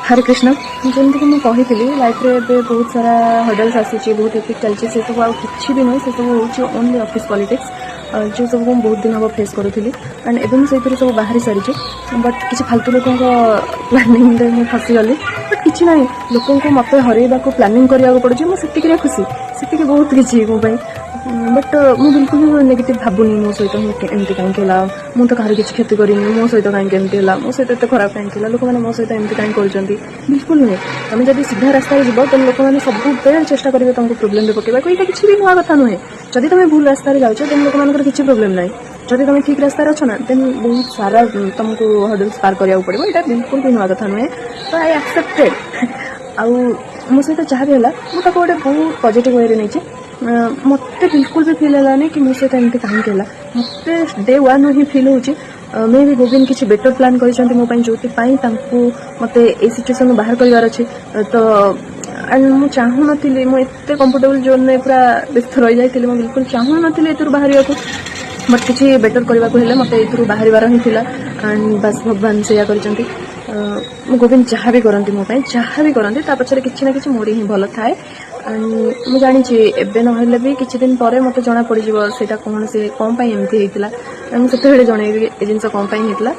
हरे कृष्ण जमीक मुझे कही लाइफ रे बहुत सारा हर्डल्स आसी बहुत एपिक चलती से सब आउ कि भी नुहे से सब हूँ ओनली ऑफिस पॉलिटिक्स जो सब को बहुत दिन हम फेस करूँ एंड एवं से सब बाहरी सारी बट किसी फालतू लोकों प्लानिंग में फसीगली बट किसी ना लोक मत हरइबा प्लानिंग करने पड़े मुझे खुशी से बहुत किसी मोपाई बट मुझे बिल्कुल भी नेगेटिव भावुनी मो सहित एमती कहीं मुझे कहार किसी क्षति करी मो सहित कहीं मो सहित एत खराब कहीं लोक मैंने मो सहित एमती कहीं कर बिल्कुल नुहे तुम जब सीधा रास्ता जीव तो लोक मैंने सब बेले चेष्टा करेंगे तुमको प्रोब्लेम में पकेवा यहाँ किसी भी नुआ कथा नुहे जब तुम भूल रास्ता जाओ देन लोक मान किसी प्रोब्लेम ना जब तुम ठीक रास्तार अच्छ ना देन बहुत सारा तुमको हर्डल्स पार करा पड़ो यहाँ बिल्कुल भी नुआ कथा नुहे तो आई एक्सेप्टेड आउ मो सहित जहाँ भी है मुझे गोटे बहुत पॉजिटिव वे नहीं मत बिल्कुल भी फिल है कि मो सहित एमती कहीं मत डे वन ही फिल हो मे भी गोविंद किसी बेटर प्लान कर मोपाई जो मत ए सिचुएसन बाहर करार अच्छे तो एंड मुझे चाहूँ नी मुझे कंफर्टेबल जोन में पूरा व्यस्त रही जाती मुझे बिल्कुल चाहूँ नी ए बाहर बट किसी बेटर करने को मत ए बाहर ही था एंड बस भगवान से गोविंद जहाँ भी करती मोपाई जहाँ भी करती पछरे किसी ना कि मोड़ी ही भल थाए मुझे जानी एवं ना भी किसी दिन पर मत जना पड़ जाटा कौन से कौन एमती होता मुझे जनइबी ए जिन कौन होता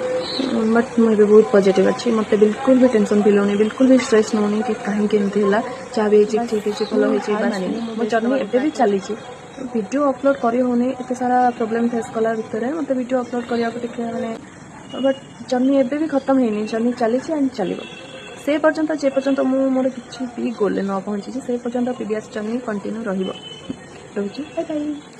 बट मुझे बहुत पॉजिटिव अच्छी मत बिल्कुल भी टेंशन फिल होनी बिल्कुल भी स्ट्रेस नौनी कि कहीं एमती है जहाँ भी ठीक है भल हो मो जर्नी एवं भी चली वीडियो अपलोड करी होनी एत सारा प्रोब्लेम फेस कला भितर मत वीडियो अपलोड करने मैंने बट जर्नी एवं भी खत्म है जर्नी चली एंड चलो से पर्यंत जे पर्यंत मोर किसी भी गोल न पहुँची से पर्यंत पीडीएस जर्नी कंटिन्यू रही बाय बाय।